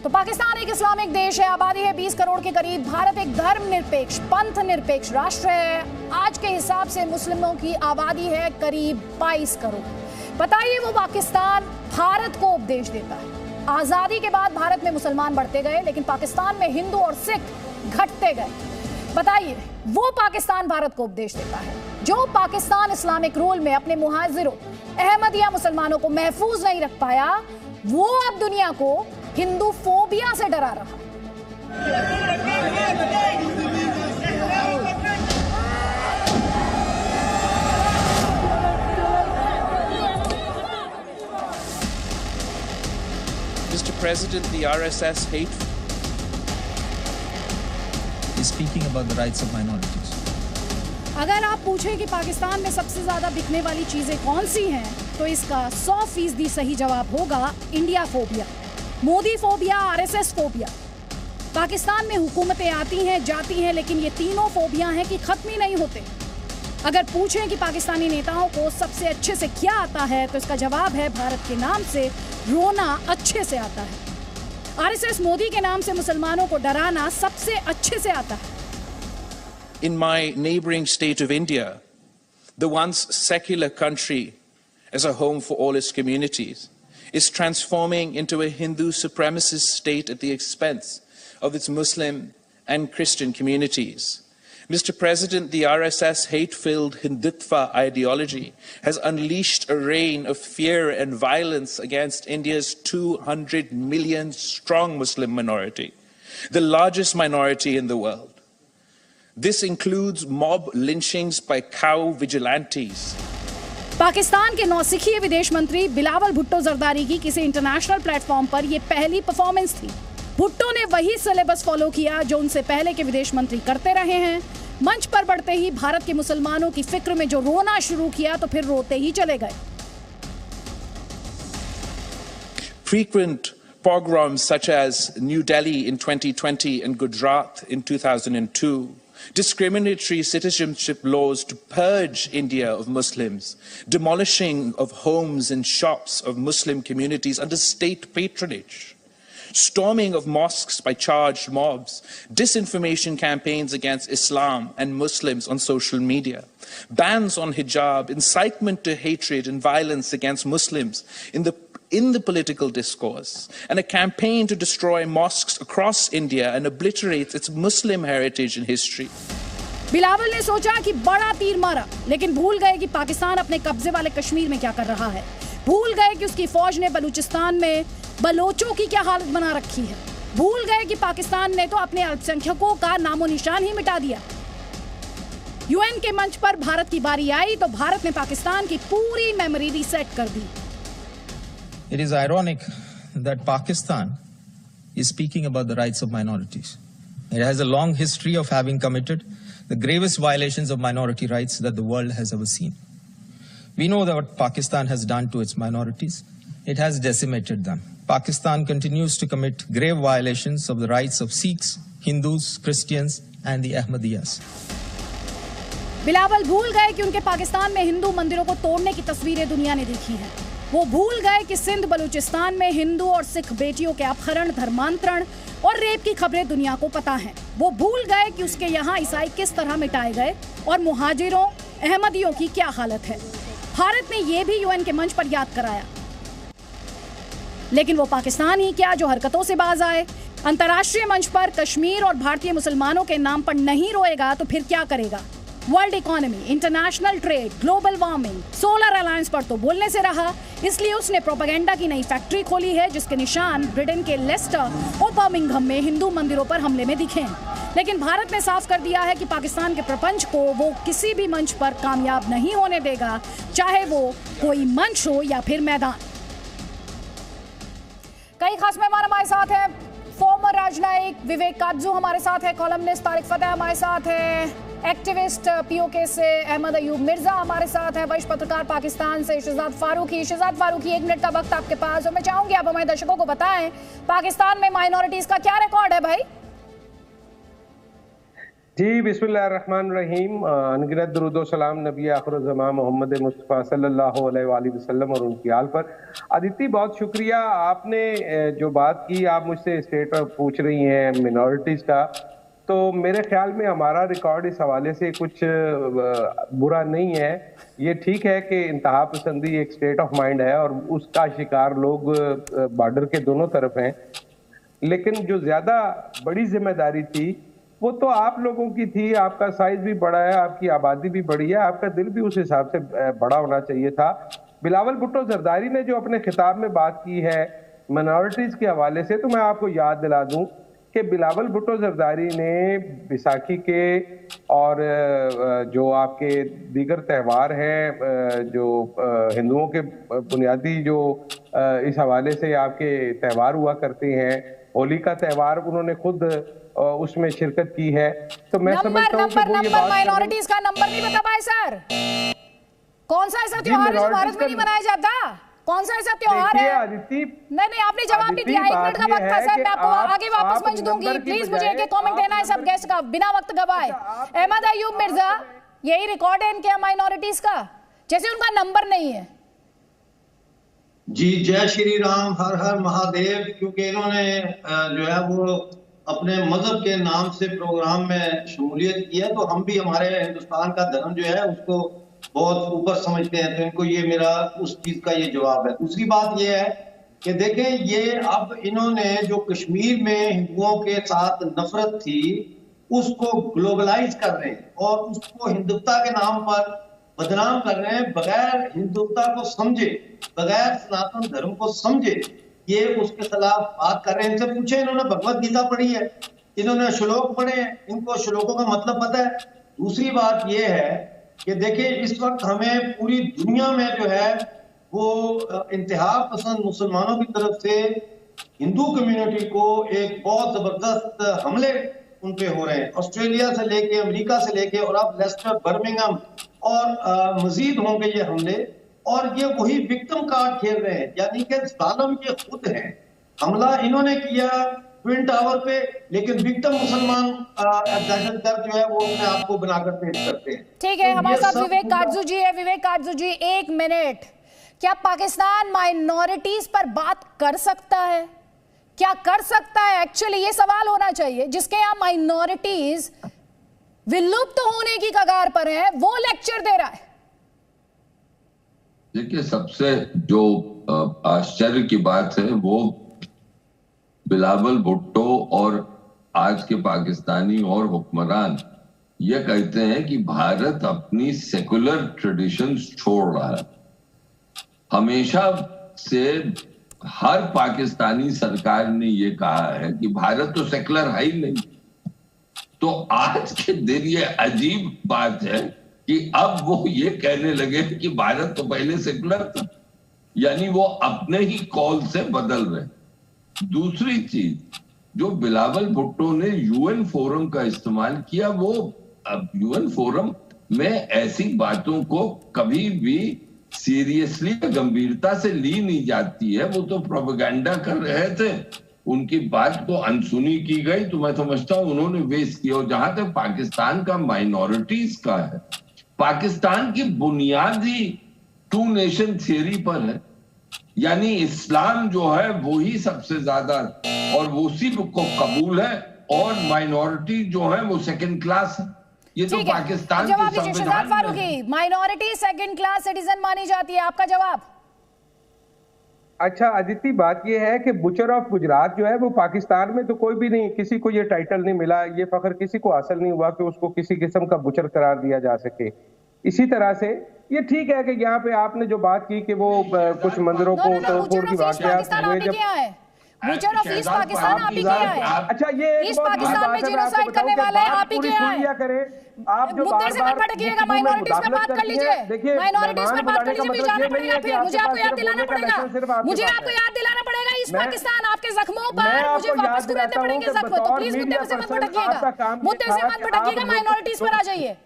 तो पाकिस्तान एक इस्लामिक देश है, आबादी है 20 करोड़ के करीब। भारत एक धर्मनिरपेक्ष, पंथ निरपेक्ष राष्ट्र है। आज के हिसाब से मुस्लिमों की आबादी है करीब 22 करोड़। बताइए वो पाकिस्तान भारत को उपदेश देता है। आजादी के बाद भारत में मुसलमान बढ़ते गए, लेकिन पाकिस्तान में हिंदू और सिख घटते गए। बताइए वो पाकिस्तान भारत को उपदेश देता है जो पाकिस्तान इस्लामिक रूल में अपने मुहाजिरों अहमदिया मुसलमानों को महफूज नहीं रख पाया, वो अब दुनिया को हिंदू फोबिया से डरा रहा। Mr. President, the RSS hate is speaking about the rights of minorities. अगर आप पूछें कि पाकिस्तान में सबसे ज्यादा बिकने वाली चीजें कौन सी हैं, तो इसका 100% सही जवाब होगा India phobia, Modi phobia, RSS phobia. Pakistan में हुकूमतें आती हैं जाती हैं, लेकिन ये तीनों फोबिया हैं कि खत्म ही नहीं होते। अगर पूछें कि पाकिस्तानी नेताओं को सबसे अच्छे से क्या आता है, तो इसका जवाब है भारत के नाम से रोना अच्छे से आता है। आरएसएस मोदी के नाम से मुसलमानों को डराना सबसे अच्छे से आता है। in my neighboring state of India, the once secular country as a home for all its communities, is transforming into a Hindu supremacist state at the expense of its Muslim and Christian communities. Mr. President, the RSS hate-filled Hindutva ideology has unleashed a reign of fear and violence against India's 200 million strong Muslim minority, the largest minority in the world. This includes mob lynchings by cow vigilantes. Pakistan के नौसिखिए विदेश मंत्री बिलावल भुट्टो जरदारी की किसी international platform पर यह पहली performance थी। भुट्टो ने वही सिलेबस फॉलो किया जो उनसे पहले के विदेश मंत्री करते रहे हैं। मंच पर बढ़ते ही भारत के मुसलमानों की फिक्र में जो रोना शुरू किया, तो फिर रोते ही चले गए। Frequent pogroms such as New Delhi in 2020 and Gujarat in 2002, discriminatory citizenship laws to purge India of Muslims, demolishing of homes and shops of Muslim communities under state patronage, storming of mosques by charged mobs, disinformation campaigns against Islam and Muslims on social media, bans on hijab, incitement to hatred and violence against Muslims in the political discourse, and a campaign to destroy mosques across India and obliterate its Muslim heritage and history. Bilawal ने सोचा कि बड़ा तीर मारा, लेकिन भूल गए कि पाकिस्तान अपने कब्जे वाले कश्मीर में क्या कर रहा है। भूल गए कि उसकी फौज ने बलूचिस्तान में बलोचों की क्या हालत बना रखी है। भूल गए कि पाकिस्तान ने तो अपने अल्पसंख्यकों का नामो निशान ही मिटा दिया। यूएन के मंच पर भारत की बारी आई तो भारत ने पाकिस्तान की पूरी मेमोरी रीसेट कर दी। It is ironic that Pakistan is speaking about the rights of minorities. It has a long history of having committed the gravest violations of minority rights that the world has ever seen. We know that what Pakistan has done to its minorities. It has decimated them. Pakistan continues to commit grave violations of the rights of Sikhs, Hindus, Christians, and the Ahmadiyyas. Bilawal भूल गए कि उनके पाकिस्तान में हिंदू मंदिरों को तोड़ने की तस्वीरें दुनिया ने देखी हैं। वो भूल गए कि सिंध बलूचिस्तान में हिंदू और सिख बेटियों के अपहरण, धर्मांतरण और रेप की खबरें दुनिया को पता हैं। वो भूल गए कि उसके यहाँ ईसाई किस तरह मिटाए गए और मुहाजिरों, अहमदियों की क्या हालत है। भारत ने ये भी यूएन के मंच पर याद कराया, लेकिन वो पाकिस्तान ही क्या जो हरकतों से बाज आए। अंतर्राष्ट्रीय मंच पर कश्मीर और भारतीय मुसलमानों के नाम पर नहीं रोएगा तो फिर क्या करेगा। World economy, international trade, global warming, solar alliance पर तो बोलने से रहा। इसलिए उसने प्रोपेगेंडा की नई फैक्ट्री खोली है जिसके निशान ब्रिटेन के लेस्टर और बर्मिंघम में हिंदू मंदिरों पर हमले में दिखे हैं। लेकिन भारत ने साफ कर दिया है कि पाकिस्तान के प्रपंच को वो किसी भी मंच पर कामयाब नहीं होने देगा, चाहे वो कोई मंच हो या फिर मैदान। कई खास मेहमान हमारे साथ हैं। फॉर्मर राजनयिक विवेक काटजू हमारे साथ है, कॉलमनिस्ट तारिक फतेह हमारे साथ है, एक्टिविस्ट पीओके से अहमद अयूब मिर्जा हमारे साथ है, वरिष्ठ पत्रकार पाकिस्तान से शहजाद फारूकी। शहजाद फारूकी, 1 मिनट का वक्त आपके पास और मैं चाहूंगी आप हमारे दर्शकों को बताएं पाकिस्तान में माइनॉरिटीज का क्या रिकॉर्ड है भाई। जी, बिस्मिल्लाहिर्रहमानिर्रहीम। अनगिनत दुरूद व सलाम नबी आखिरुज़्ज़मां मोहम्मद मुस्तफ़ा सल्लल्लाहु अलैहि वसल्लम और उनकी आल पर। अदिति, बहुत शुक्रिया, आपने जो बात की, आप मुझसे स्टेट ऑफ पूछ रही हैं मिनॉरिटीज़ का, तो मेरे ख्याल में हमारा रिकॉर्ड इस हवाले से कुछ बुरा नहीं है। ये ठीक है कि इंतहा पसंदी एक स्टेट ऑफ माइंड है और उसका शिकार लोग बॉर्डर के दोनों तरफ हैं, लेकिन जो ज़्यादा बड़ी जिम्मेदारी थी वो तो आप लोगों की थी। आपका साइज भी बड़ा है, आपकी आबादी भी बड़ी है, आपका दिल भी उस हिसाब से बड़ा होना चाहिए था। बिलावल भुट्टो जरदारी ने जो अपने खिताब में बात की है माइनॉरिटीज़ के हवाले से, तो मैं आपको याद दिला दूं कि बिलावल भुट्टो जरदारी ने बैसाखी के और जो आपके दीगर त्यौहार हैं जो हिंदुओं के बुनियादी जो इस हवाले से आपके त्यौहार हुआ करते हैं, होली का त्यौहार उन्होंने खुद उसमें शिरकत की है। तो मैं समझता हूं कि वो ये बात माइनॉरिटीज का नंबर नहीं बता पाए सर। कौन सा ऐसा त्योहार है जो भारत में नहीं मनाया जाता? कौन सा ऐसा त्योहार है? नहीं, आपने जवाब नहीं दिया। 1 मिनट का वक्त था सर, मैं आपको आगे वापस मंच दूंगी। प्लीज मुझे एक कमेंट देना है सब गेस्ट का, बिना वक्त गवाए। अहमद अयूब मिर्जा, यही रिकॉर्ड है इनके माइनॉरिटीज का, जैसे उनका नंबर नहीं है। जी, जय श्री राम, हर हर महादेव। क्योंकि इन्होंने जो है वो अपने मजहब के नाम से प्रोग्राम में शमूलियत की है, तो हम भी हमारे हिंदुस्तान का धर्म जो है उसको बहुत ऊपर समझते हैं, तो इनको ये मेरा उस चीज का ये जवाब है। दूसरी बात ये है कि देखें, ये अब इन्होंने जो कश्मीर में हिंदुओं के साथ नफरत थी उसको ग्लोबलाइज कर रहे हैं और उसको हिंदुत्व के नाम पर बदनाम कर रहे हैं, बगैर हिंदुत्व को समझे, बगैर सनातन धर्म को समझे ये उसके खिलाफ बात कर रहे हैं। इनसे पूछे, इन्होंने भगवत गीता पढ़ी है, इन्होंने श्लोक पढ़े हैं, इनको श्लोकों का मतलब पता है। दूसरी बात ये है कि देखिए, इस वक्त हमें पूरी दुनिया में जो है वो इंतहा पसंद मुसलमानों की तरफ से हिंदू कम्युनिटी को एक बहुत जबरदस्त हमले उन पे हो रहे हैं, ऑस्ट्रेलिया से लेके, अमेरिका से लेके, और अब लेस्टर, बर्मिंघम और मजीद होंगे ये हमले। और ये वही विक्टिम कार्ड खेल रहे हैं, यानी कि जालिम ये खुद हैं। हमला इन्होंने किया ट्विन टावर पे, लेकिन विक्टिम मुसलमान दहशतगर्द जो है वो अपने आप को बनाकर पेश करते हैं। ठीक है, हमारे साथ विवेक काटजू जी है। विवेक काटजू जी, 1 मिनट, क्या पाकिस्तान माइनॉरिटीज पर बात कर सकता है? क्या कर सकता है? एक्चुअली ये सवाल होना चाहिए। जिसके यहाँ माइनॉरिटीज विलुप्त होने की कगार पर है, वो लेक्चर दे रहा है। देखिए, सबसे जो आश्चर्य की बात है वो बिलावल भुट्टो और आज के पाकिस्तानी और हुक्मरान ये कहते हैं कि भारत अपनी सेकुलर ट्रेडिशंस छोड़ रहा है। हमेशा से हर पाकिस्तानी सरकार ने ये कहा है कि भारत तो सेकुलर है ही नहीं। तो आज के दिन ये अजीब बात है कि अब वो ये कहने लगे कि भारत तो पहले सेकुलर था, यानी वो अपने ही कॉल से बदल रहे। दूसरी चीज, जो बिलावल भुट्टो ने यूएन फोरम का इस्तेमाल किया, वो अब यूएन फोरम में ऐसी बातों को कभी भी सीरियसली गंभीरता से ली नहीं जाती है। वो तो प्रोपेगेंडा कर रहे थे, उनकी बात को अनसुनी की गई, तो मैं समझता हूं उन्होंने वेस्ट किया। और जहां तक पाकिस्तान का माइनॉरिटीज का है, पाकिस्तान की बुनियादी 2 नेशन थियरी पर है, यानी इस्लाम जो है वो ही सबसे ज्यादा और वो उसी को कबूल है, और माइनॉरिटी जो है वो सेकंड क्लास है। ये तो पाकिस्तान के संविधान में है। माइनॉरिटी सेकंड क्लास सिटीजन मानी जाती है, आपका जवाब? अच्छा अदिति, बात ये है कि बुचर ऑफ गुजरात जो है वो पाकिस्तान में तो कोई भी नहीं, किसी को ये टाइटल नहीं मिला, ये फख्र किसी को हासिल नहीं हुआ कि उसको किसी किस्म का बुचर करार दिया जा सके। इसी तरह से ये ठीक है कि यहाँ पे आपने जो बात की कि वो कुछ मंदिरों को तोड़फोड़ की वाकयात हुए, जब बुचर ऑफ ईस्ट पाकिस्तान आप ही किया है। अच्छा, ये ईस्ट पाकिस्तान में जिनोसाइड करने वाले आप ही किया है। आप जो मुद्दे से मत भटकिएगा, माइनॉरिटीज पे बात कर लीजिए, माइनॉरिटीज पे बात कर लीजिए। मुझे जाना पड़ेगा, फिर मुझे आपको याद दिलाना पड़ेगा, मुझे आपको याद दिलाना पड़ेगा ईस्ट पाकिस्तान आपके जख्मों पर मुझे वापस कुरेदने पड़ेंगे जख्म। तो प्लीज मुद्दे से मत भटकिएगा, मुद्दे से मत भटकिएगा, माइनॉरिटीज पर आ जाइए।